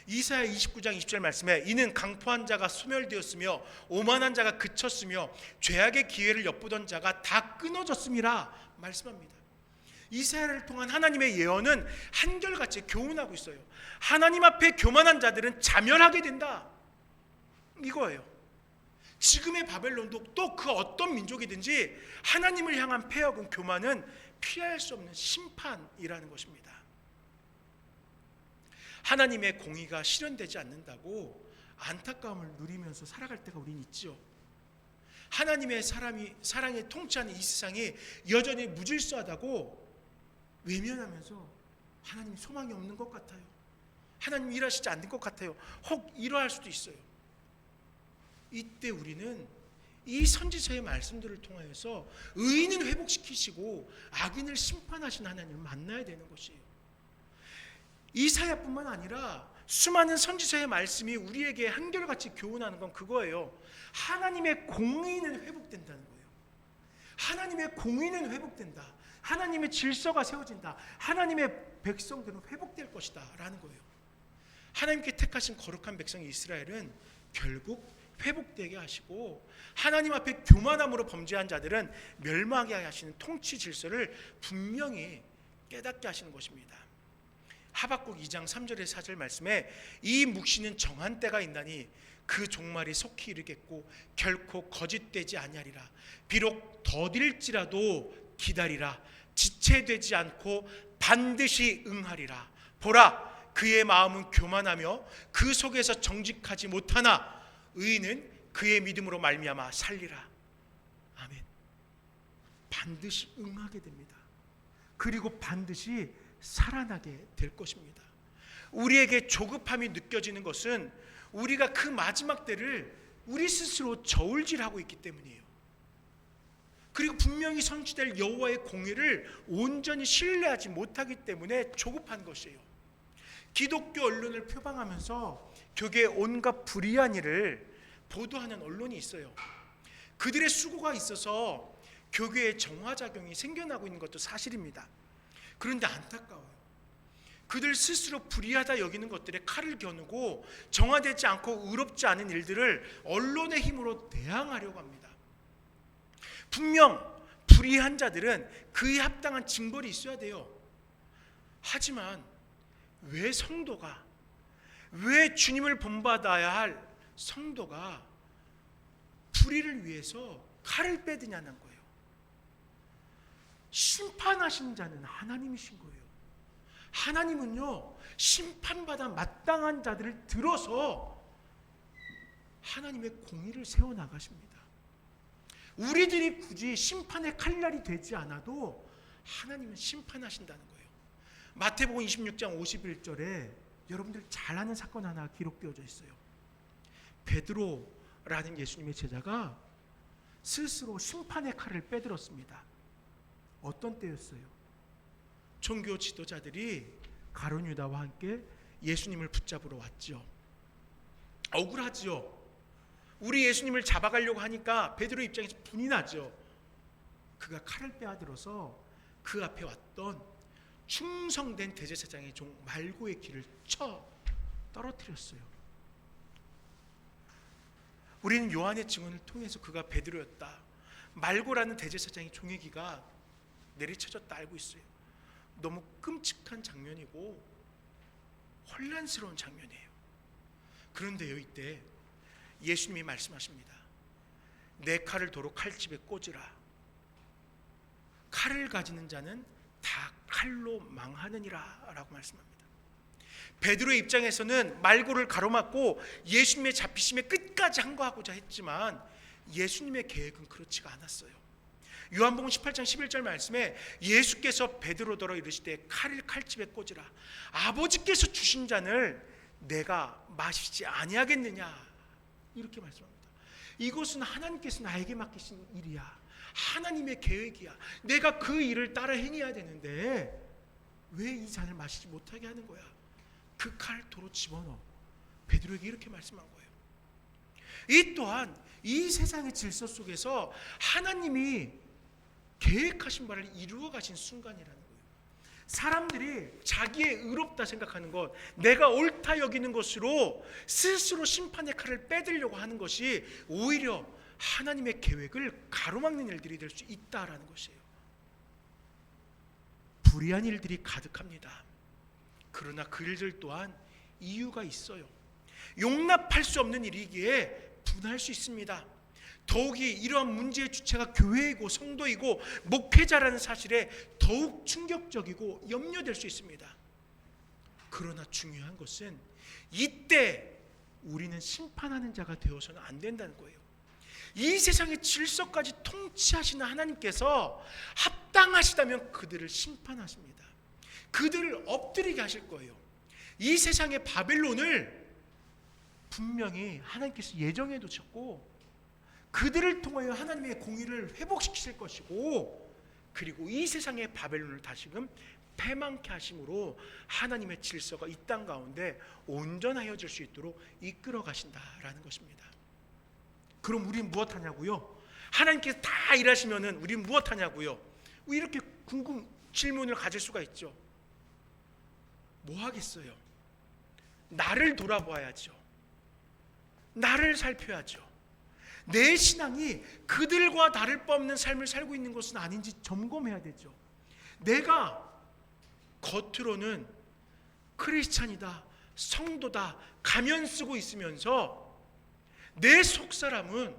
이사야 29장 20절 말씀에 이는 강포한 자가 소멸되었으며 오만한 자가 그쳤으며 죄악의 기회를 엿보던 자가 다 끊어졌음이라 말씀합니다. 이사야를 통한 하나님의 예언은 한결같이 교훈하고 있어요. 하나님 앞에 교만한 자들은 자멸하게 된다, 이거예요. 지금의 바벨론도 또 그 어떤 민족이든지 하나님을 향한 패역은, 교만은 피할 수 없는 심판이라는 것입니다. 하나님의 공의가 실현되지 않는다고 안타까움을 누리면서 살아갈 때가 우린 있죠. 하나님의 사랑이 통치하는 이 세상이 여전히 무질서하다고 외면하면서 하나님 소망이 없는 것 같아요. 하나님 일하시지 않는 것 같아요. 혹 이러할 수도 있어요. 이때 우리는 이 선지서의 말씀들을 통하여서 의인을 회복시키시고 악인을 심판하신 하나님을 만나야 되는 것이에요. 이사야뿐만 아니라 수많은 선지서의 말씀이 우리에게 한결같이 교훈하는 건 그거예요. 하나님의 공의는 회복된다는 거예요. 하나님의 공의는 회복된다. 하나님의 질서가 세워진다. 하나님의 백성들은 회복될 것이다 라는 거예요. 하나님께 택하신 거룩한 백성 이스라엘은 결국 회복되게 하시고, 하나님 앞에 교만함으로 범죄한 자들은 멸망하게 하시는 통치 질서를 분명히 깨닫게 하시는 것입니다. 하박국 2장 3절의 4절 말씀에 이 묵시는 정한 때가 있나니 그 종말이 속히 이르겠고 결코 거짓되지 아니하리라. 비록 더딜지라도 기다리라. 지체되지 않고 반드시 응하리라. 보라, 그의 마음은 교만하며 그 속에서 정직하지 못하나 의인은 그의 믿음으로 말미암아 살리라. 아멘. 반드시 응하게 됩니다. 그리고 반드시 살아나게 될 것입니다. 우리에게 조급함이 느껴지는 것은 우리가 그 마지막 때를 우리 스스로 저울질하고 있기 때문이에요. 그리고 분명히 성취될 여호와의 공의를 온전히 신뢰하지 못하기 때문에 조급한 것이에요. 기독교 언론을 표방하면서 교계의 온갖 불의한 일을 보도하는 언론이 있어요. 그들의 수고가 있어서 교계의 정화작용이 생겨나고 있는 것도 사실입니다. 그런데 안타까워요. 그들 스스로 불의하다 여기는 것들에 칼을 겨누고 정화되지 않고 의롭지 않은 일들을 언론의 힘으로 대항하려고 합니다. 분명 불의한 자들은 그에 합당한 징벌이 있어야 돼요. 하지만 왜 성도가, 왜 주님을 본받아야 할 성도가 불의를 위해서 칼을 빼드냐는 거예요. 심판하신 자는 하나님이신 거예요. 하나님은요, 심판받아 마땅한 자들을 들어서 하나님의 공의를 세워나가십니다. 우리들이 굳이 심판의 칼날이 되지 않아도 하나님은 심판하신다는 거예요. 마태복음 26장 51절에 여러분들 잘 아는 사건 하나 기록되어져 있어요. 베드로라는 예수님의 제자가 스스로 심판의 칼을 빼들었습니다. 어떤 때였어요? 종교 지도자들이 가룟 유다와 함께 예수님을 붙잡으러 왔죠. 억울하죠. 우리 예수님을 잡아가려고 하니까 베드로 입장에서 분이 나죠. 그가 칼을 빼앗들어서 그 앞에 왔던 충성된 대제사장의 종 말고의 귀를 쳐 떨어뜨렸어요. 우리는 요한의 증언을 통해서 그가 베드로였다, 말고라는 대제사장의 종의 귀가 내리쳐졌다 알고 있어요. 너무 끔찍한 장면이고 혼란스러운 장면이에요. 그런데요, 이때 예수님이 말씀하십니다. 내 칼을 도로 칼집에 꽂으라. 칼을 가지는 자는 다 칼로 망하느니라 라고 말씀합니다. 베드로의 입장에서는 말고를 가로막고 예수님의 잡히심에 끝까지 항거하고자 했지만 예수님의 계획은 그렇지가 않았어요. 요한복음 18장 11절 말씀에 예수께서 베드로더러 이르시되 칼을 칼집에 꽂으라. 아버지께서 주신 잔을 내가 마시지 아니하겠느냐, 이렇게 말씀합니다. 이것은 하나님께서 나에게 맡기신 일이야. 하나님의 계획이야. 내가 그 일을 따라 행해야 되는데 왜 이 잔을 마시지 못하게 하는 거야? 그 칼 도로 집어넣어. 베드로에게 이렇게 말씀한 거예요. 이 또한 이 세상의 질서 속에서 하나님이 계획하신 바를 이루어 가신 순간이라는 거예요. 사람들이 자기의 의롭다 생각하는 것, 내가 옳다 여기는 것으로 스스로 심판의 칼을 빼들려고 하는 것이 오히려 하나님의 계획을 가로막는 일들이 될 수 있다라는 것이에요. 불의한 일들이 가득합니다. 그러나 그 일들 또한 이유가 있어요. 용납할 수 없는 일이기에 분할 수 있습니다. 더욱이 이러한 문제의 주체가 교회이고 성도이고 목회자라는 사실에 더욱 충격적이고 염려될 수 있습니다. 그러나 중요한 것은 이때 우리는 심판하는 자가 되어서는 안 된다는 거예요. 이 세상의 질서까지 통치하시는 하나님께서 합당하시다면 그들을 심판하십니다. 그들을 엎드리게 하실 거예요. 이 세상의 바벨론을 분명히 하나님께서 예정해 두셨고 그들을 통하여 하나님의 공의를 회복시키실 것이고, 그리고 이 세상의 바벨론을 다시금 패망케 하심으로 하나님의 질서가 이 땅 가운데 온전하여질 수 있도록 이끌어 가신다라는 것입니다. 그럼 우리는 무엇하냐고요? 하나님께서 다 일하시면은 우리는 무엇하냐고요? 이렇게 질문을 가질 수가 있죠. 뭐 하겠어요? 나를 돌아보아야죠. 나를 살펴야죠. 내 신앙이 그들과 다를 바 없는 삶을 살고 있는 것은 아닌지 점검해야 되죠. 내가 겉으로는 크리스찬이다, 성도다 가면 쓰고 있으면서 내 속사람은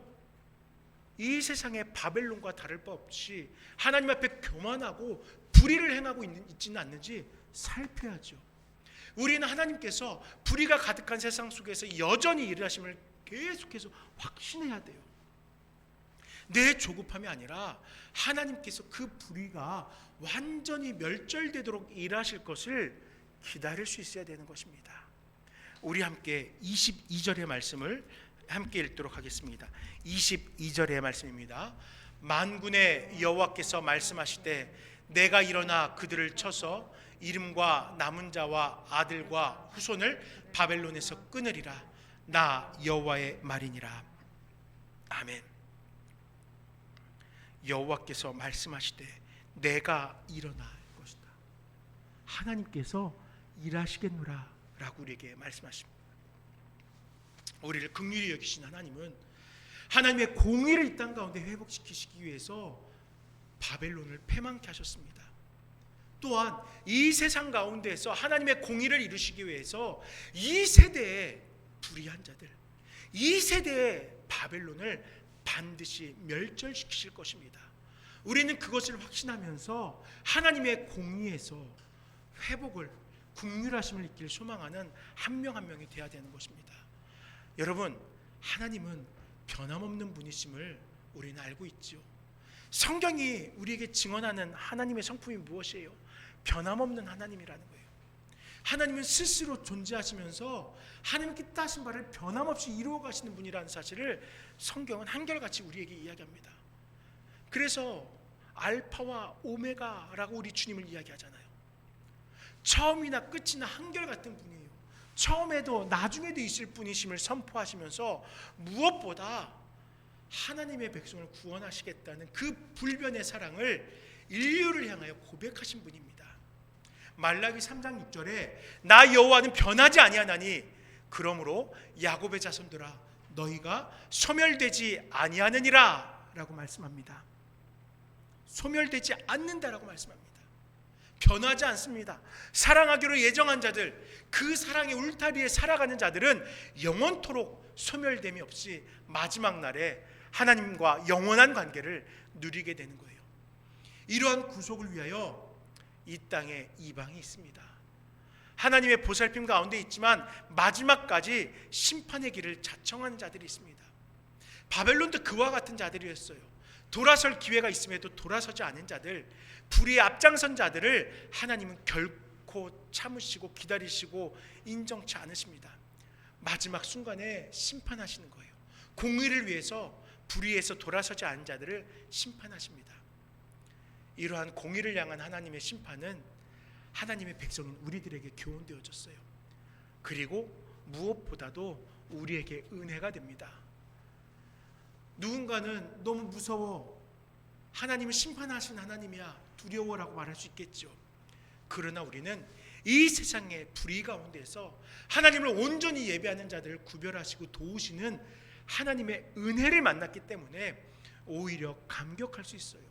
이 세상의 바벨론과 다를 바 없이 하나님 앞에 교만하고 불의를 행하고 있지는 않는지 살펴야죠. 우리는 하나님께서 불의가 가득한 세상 속에서 여전히 일하심을 계속해서 확신해야 돼요. 내 조급함이 아니라 하나님께서 그 불의가 완전히 멸절되도록 일하실 것을 기다릴 수 있어야 되는 것입니다. 우리 함께 22절의 말씀을 함께 읽도록 하겠습니다. 22절의 말씀입니다. 만군의 여호와께서 말씀하시되 내가 일어나 그들을 쳐서 이름과 남은 자와 아들과 후손을 바벨론에서 끊으리라. 나 여호와의 말이니라. 아멘. 여호와께서 말씀하시되 내가 일어날 것이다. 하나님께서 일하시겠노라 라고 우리에게 말씀하십니다. 우리를 긍휼히 여기신 하나님은 하나님의 공의를 이 땅 가운데 회복시키시기 위해서 바벨론을 패망케 하셨습니다. 또한 이 세상 가운데에서 하나님의 공의를 이루시기 위해서 이 세대의 불의한 자들, 이 세대의 바벨론을 반드시 멸절시키실 것입니다. 우리는 그것을 확신하면서 하나님의 공의에서 회복을, 긍휼하심을 있기를 소망하는 한 명 한 명이 되어야 되는 것입니다. 여러분, 하나님은 변함없는 분이심을 우리는 알고 있죠. 성경이 우리에게 증언하는 하나님의 성품이 무엇이에요? 변함없는 하나님이라는 거예요. 하나님은 스스로 존재하시면서 하나님께 뜻하신 바를 변함없이 이루어 가시는 분이라는 사실을 성경은 한결같이 우리에게 이야기합니다. 그래서 알파와 오메가라고 우리 주님을 이야기하잖아요. 처음이나 끝이나 한결같은 분이에요. 처음에도 나중에도 있을 분이심을 선포하시면서 무엇보다 하나님의 백성을 구원하시겠다는 그 불변의 사랑을 인류를 향하여 고백하신 분입니다. 말라기 3장 6절에 나 여호와는 변하지 아니하나니 그러므로 야곱의 자손들아 너희가 소멸되지 아니하느니라 라고 말씀합니다. 소멸되지 않는다라고 말씀합니다. 변하지 않습니다. 사랑하기로 예정한 자들, 그 사랑의 울타리에 살아가는 자들은 영원토록 소멸됨이 없이 마지막 날에 하나님과 영원한 관계를 누리게 되는 거예요. 이러한 구속을 위하여 이 땅에 이방이 있습니다. 하나님의 보살핌 가운데 있지만 마지막까지 심판의 길을 자청하는 자들이 있습니다. 바벨론도 그와 같은 자들이었어요. 돌아설 기회가 있음에도 돌아서지 않은 자들, 불의의 앞장선 자들을 하나님은 결코 참으시고 기다리시고 인정치 않으십니다. 마지막 순간에 심판하시는 거예요. 공의를 위해서 불의에서 돌아서지 않은 자들을 심판하십니다. 이러한 공의를 향한 하나님의 심판은 하나님의 백성인 우리들에게 교훈되어졌어요. 그리고 무엇보다도 우리에게 은혜가 됩니다. 누군가는 너무 무서워, 하나님은 심판하신 하나님이야, 두려워라고 말할 수 있겠죠. 그러나 우리는 이 세상의 불의 가운데서 하나님을 온전히 예배하는 자들을 구별하시고 도우시는 하나님의 은혜를 만났기 때문에 오히려 감격할 수 있어요.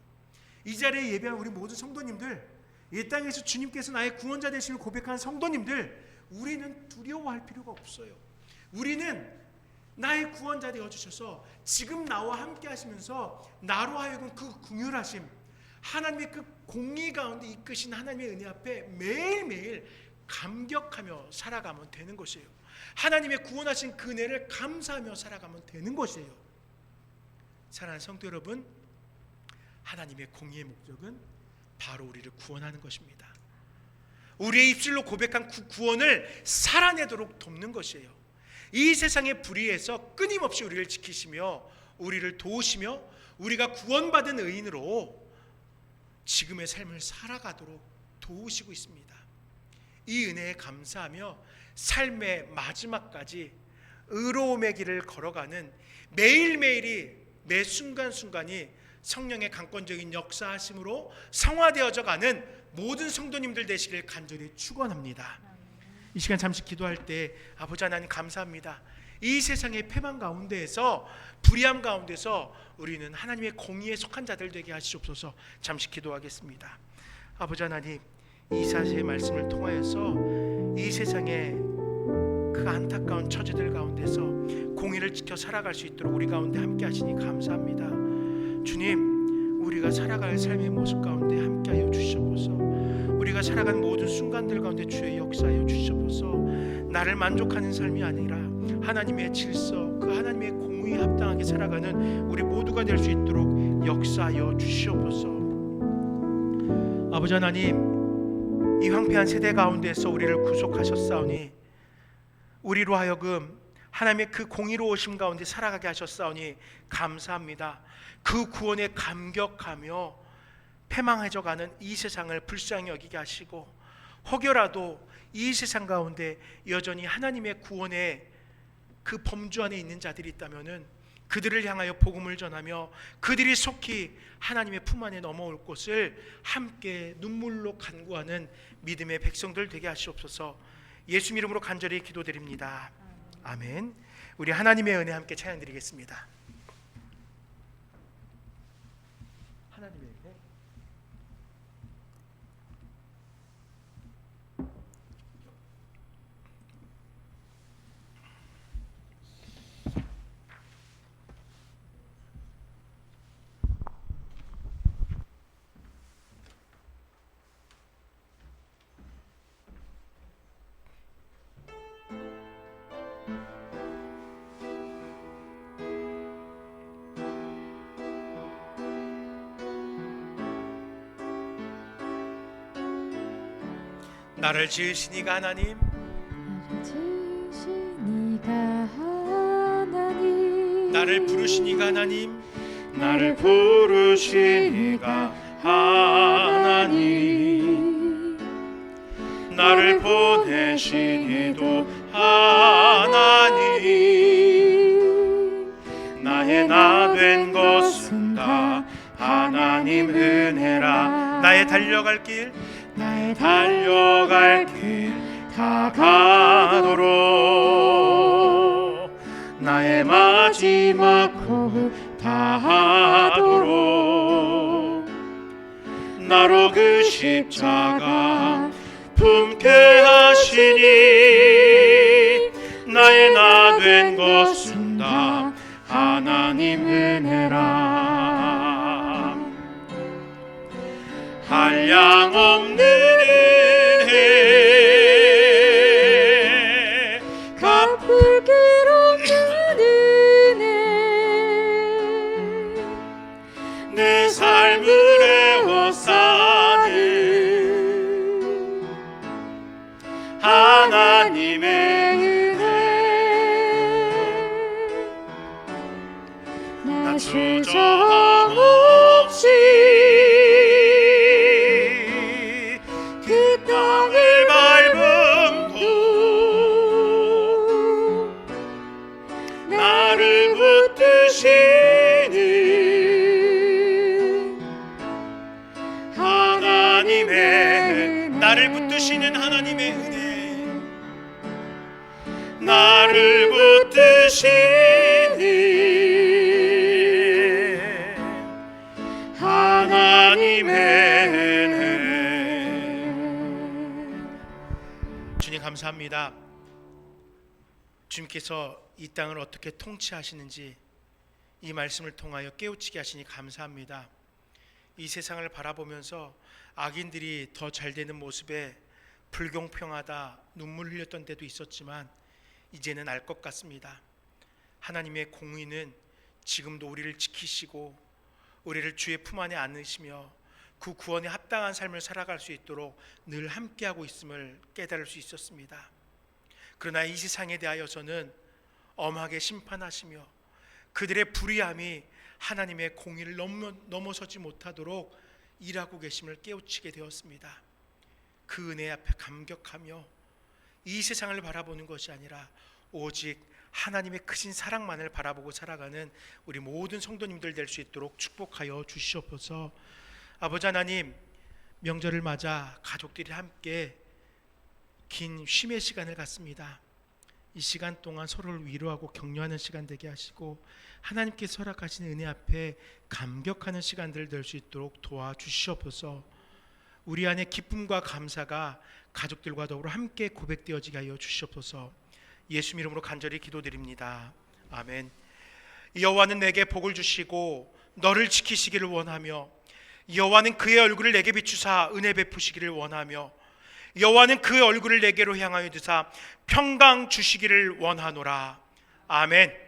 이 자리에 예배한 우리 모든 성도님들, 이 땅에서 주님께서 나의 구원자 되심을 고백하는 성도님들, 우리는 두려워할 필요가 없어요. 우리는 나의 구원자 되어주셔서 지금 나와 함께 하시면서 나로 하여금 그 긍휼하심, 하나님의 그 공의 가운데 이끄신 하나님의 은혜 앞에 매일매일 감격하며 살아가면 되는 것이에요. 하나님의 구원하신 그 은혜를 감사하며 살아가면 되는 것이에요. 사랑하는 성도 여러분, 하나님의 공의의 목적은 바로 우리를 구원하는 것입니다. 우리의 입술로 고백한 그 구원을 살아내도록 돕는 것이에요. 이 세상의 불의에서 끊임없이 우리를 지키시며 우리를 도우시며 우리가 구원받은 의인으로 지금의 삶을 살아가도록 도우시고 있습니다. 이 은혜에 감사하며 삶의 마지막까지 의로움의 길을 걸어가는 매일매일이 매 순간순간이 성령의 강권적인 역사하심으로 성화되어져 가는 모든 성도님들 되시길 간절히 축원합니다. 이 시간 잠시 기도할 때 아버지 하나님 감사합니다. 이 세상의 패망 가운데에서, 불의함 가운데서 우리는 하나님의 공의에 속한 자들 되게 하시옵소서. 잠시 기도하겠습니다. 아버지 하나님, 이사야의 말씀을 통하여서 이 세상의 그 안타까운 처지들 가운데서 공의를 지켜 살아갈 수 있도록 우리 가운데 함께 하시니 감사합니다. 주님, 우리가 살아갈 삶의 모습 가운데 함께하여 주시옵소서. 우리가 살아간 모든 순간들 가운데 주의 역사하여 주시옵소서. 나를 만족하는 삶이 아니라 하나님의 질서, 그 하나님의 공의에 합당하게 살아가는 우리 모두가 될 수 있도록 역사하여 주시옵소서. 아버지 하나님, 이 황폐한 세대 가운데서 우리를 구속하셨사오니, 우리로 하여금 하나님의 그 공의로우심 가운데 살아가게 하셨사오니 감사합니다. 그 구원에 감격하며 패망해져 가는 이 세상을 불쌍히 여기게 하시고, 혹여라도 이 세상 가운데 여전히 하나님의 구원의 그 범주 안에 있는 자들이 있다면은 그들을 향하여 복음을 전하며 그들이 속히 하나님의 품 안에 넘어올 곳을 함께 눈물로 간구하는 믿음의 백성들 되게 하시옵소서. 예수 이름으로 간절히 기도드립니다. 아멘. 우리 하나님의 은혜 함께 찬양드리겠습니다. 하나님의 은혜. 나를 지으신 이가 하나님, 나를 부르신 이가 하나님, 나를 부르신 이가 하나님, 나를 보내신 이도 하나님, 나의 나 된 것은 다 하나님 은혜라. 나의 달려갈 길, 나의 달려갈 길 다 가도록, 나의 마지막 호흡 다 하도록, 나로 그 십자가 품게 하시니, 나의 나 된 것은 다 하나님 은혜라. 한량없는 은혜, 갚을 길 없는 은혜, 내 삶을 에워싸는 하나님의 은혜, 나 주저함 없이 나를 붙드시는 하나님의 은혜, 나를 붙드시니 하나님의 은혜. 주님 감사합니다. 주님께서 이 땅을 어떻게 통치하시는지 이 말씀을 통하여 깨우치게 하시니 감사합니다. 이 세상을 바라보면서 악인들이 더 잘되는 모습에 불공평하다 눈물 흘렸던 때도 있었지만 이제는 알 것 같습니다. 하나님의 공의는 지금도 우리를 지키시고 우리를 주의 품 안에 안으시며 그 구원에 합당한 삶을 살아갈 수 있도록 늘 함께하고 있음을 깨달을 수 있었습니다. 그러나 이 세상에 대하여서는 엄하게 심판하시며 그들의 불의함이 하나님의 공의를 넘어서지 못하도록 일하고 계심을 깨우치게 되었습니다. 그 은혜 앞에 감격하며 이 세상을 바라보는 것이 아니라 오직 하나님의 크신 사랑만을 바라보고 살아가는 우리 모든 성도님들 될 수 있도록 축복하여 주시옵소서. 아버지 하나님, 명절을 맞아 가족들이 함께 긴 쉼의 시간을 갖습니다. 이 시간 동안 서로를 위로하고 격려하는 시간 되게 하시고 하나님께서 허락하신 은혜 앞에 감격하는 시간들 될 수 있도록 도와주시옵소서. 우리 안에 기쁨과 감사가 가족들과 더불어 함께 고백되어지게 하여 주시옵소서. 예수 이름으로 간절히 기도드립니다. 아멘. 여호와는 내게 복을 주시고 너를 지키시기를 원하며 여호와는 그의 얼굴을 내게 비추사 은혜 베푸시기를 원하며 여호와는 그의 얼굴을 내게로 향하여 드사 평강 주시기를 원하노라. 아멘.